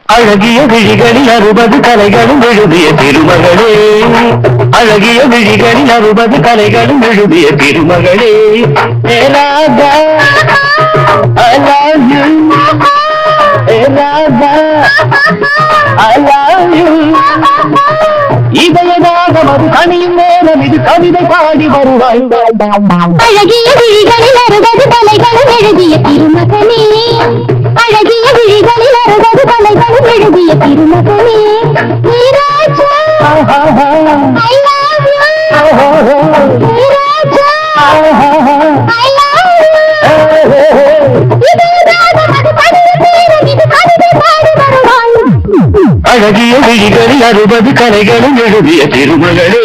அழகிய விழிகளில் 60 கலைகளும் எழுதிய திருமகளே அழகிய விழிகளில் 60 கலைகளும் எழுதிய திருமகளே Radha I love you Radha I love you இதயதாகம் அது கனியும் நேரம் இது கவிதை பாடி வருவாய் அழகிய விழிகளில் 60 கலைகளும் எழுதிய திருமகளே அழகிய விழிகளில் 60 கலைகளும் எழுதிய திருமகளே நீராஜா I love you நீராஜா I love you இதயதாகம் அது கனியும் நேரம் இது கவிதை பாடி வருவாய் அழகிய விழிகளில் 60 கலைகளும் எழுதிய திருமகளே